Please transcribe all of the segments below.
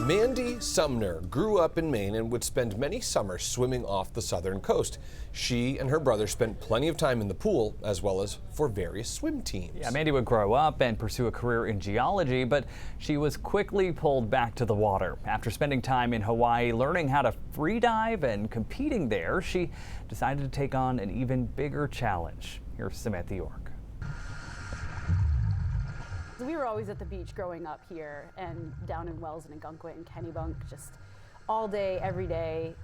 Mandy Sumner grew up in Maine and would spend many summers swimming off the southern coast. She and her brother spent plenty of time in the pool, as well as for various swim teams. Yeah, Mandy would grow up and pursue a career in geology, but she was quickly pulled back to the water. After spending time in Hawaii learning how to free dive and competing there, she decided to take on an even bigger challenge. Here's Samantha York. We were always at the beach growing up here and down in Wells and Gunkwit and Kennebunk, just all day, every day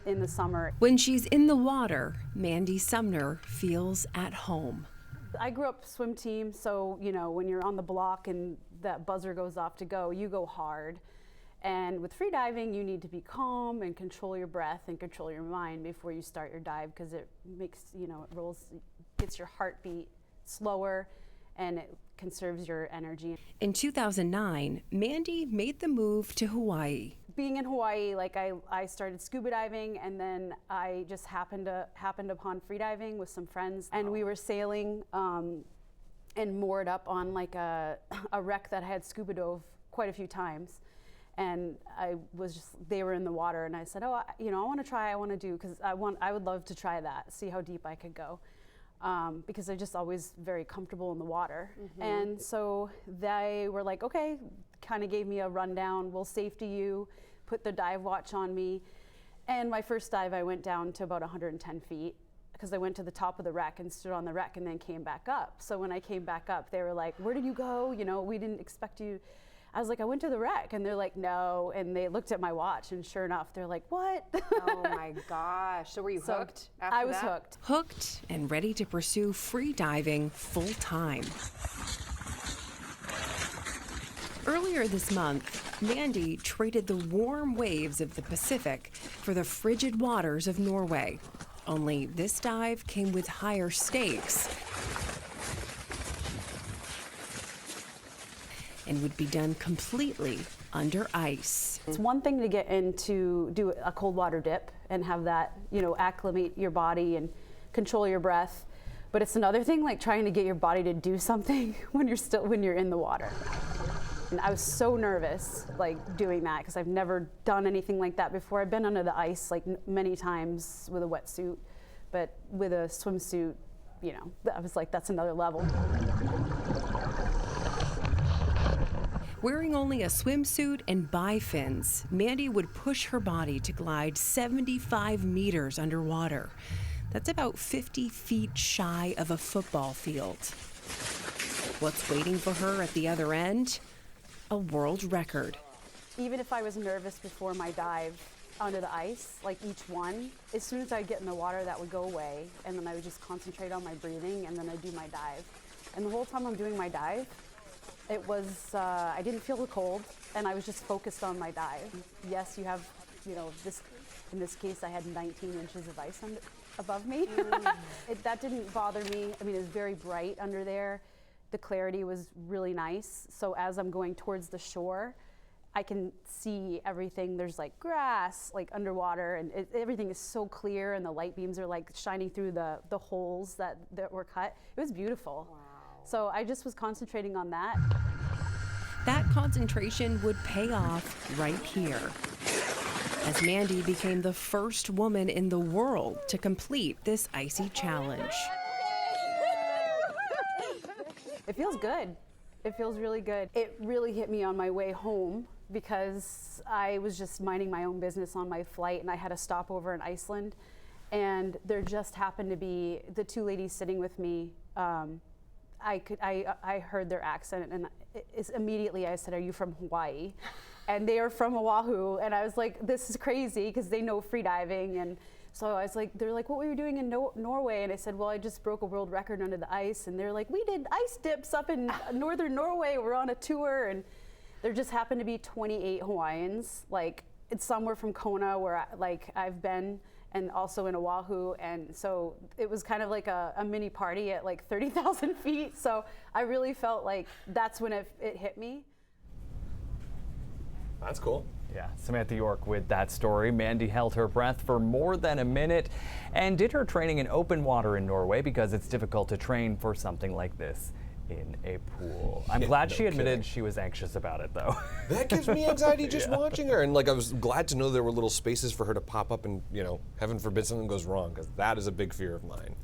in the summer. When she's in the water, Mandy Sumner feels at home. I grew up swim team, so when you're on the block and that buzzer goes off to go, you go hard. And with free diving, you need to be calm and control your breath and control your mind before you start your dive, because it makes, gets your heartbeat slower and it conserves your energy. In 2009, Mandy made the move to Hawaii. Being in Hawaii, I started scuba diving, and then I just happened upon free diving with some friends, and we were sailing and moored up on a wreck that I had scuba dove quite a few times. And they were in the water, and I said, I want to try, I want to do, because I would love to try that, see how deep I could go. Because I'm just always very comfortable in the water. Mm-hmm. And so they were like, okay, kind of gave me a rundown, we'll safety you, put the dive watch on me. And my first dive, I went down to about 110 feet, because I went to the top of the wreck and stood on the wreck and then came back up. So when I came back up, they were like, where did you go? We didn't expect you. I was like, I went to the wreck, and they're like, no. And they looked at my watch, and sure enough, they're like, what? Oh my gosh. So were you hooked after that? I was hooked. Hooked and ready to pursue free diving full time. Earlier this month, Mandy traded the warm waves of the Pacific for the frigid waters of Norway. Only this dive came with higher stakes and would be done completely under ice. It's one thing to get in to do a cold water dip and have that, acclimate your body and control your breath. But it's another thing trying to get your body to do something when you're in the water. And I was so nervous doing that, because I've never done anything like that before. I've been under the ice many times with a wetsuit, but with a swimsuit, I was like, that's another level. Wearing only a swimsuit and bifins, Mandy would push her body to glide 75 meters underwater. That's about 50 feet shy of a football field. What's waiting for her at the other end? A world record. Even if I was nervous before my dive under the ice, each one, as soon as I'd get in the water, that would go away, and then I would just concentrate on my breathing, and then I'd do my dive. And the whole time I'm doing my dive, it was, I didn't feel the cold, and I was just focused on my dive. Yes, you have, in this case, I had 19 inches of ice above me. That didn't bother me. I mean, it was very bright under there. The clarity was really nice. So as I'm going towards the shore, I can see everything. There's grass, underwater, and everything is so clear, and the light beams are shining through the holes that were cut. It was beautiful. Wow. So I just was concentrating on that. That concentration would pay off right here, as Mandy became the first woman in the world to complete this icy challenge. It feels good. It feels really good. It really hit me on my way home, because I was just minding my own business on my flight, and I had a stopover in Iceland, and there just happened to be the two ladies sitting with me. I heard their accent, and immediately I said, "Are you from Hawaii?" And they are from Oahu, and I was like, "This is crazy," because they know free diving, and so I was like, they're like, "What were you doing in Norway?" And I said, "Well, I just broke a world record under the ice." And they're like, "We did ice dips up in northern Norway. We're on a tour," and there just happened to be 28 Hawaiians. It's somewhere from Kona, where I've been, and also in Oahu, and so it was kind of like a mini party at 30,000 feet. So I really felt like that's when it hit me. That's cool. Yeah, Samantha York with that story. Mandy held her breath for more than a minute and did her training in open water in Norway, because it's difficult to train for something like this in a pool. I'm glad she admitted she was anxious about it, though. That gives me anxiety just watching her. And like, I was glad to know there were little spaces for her to pop up and, heaven forbid something goes wrong, because that is a big fear of mine.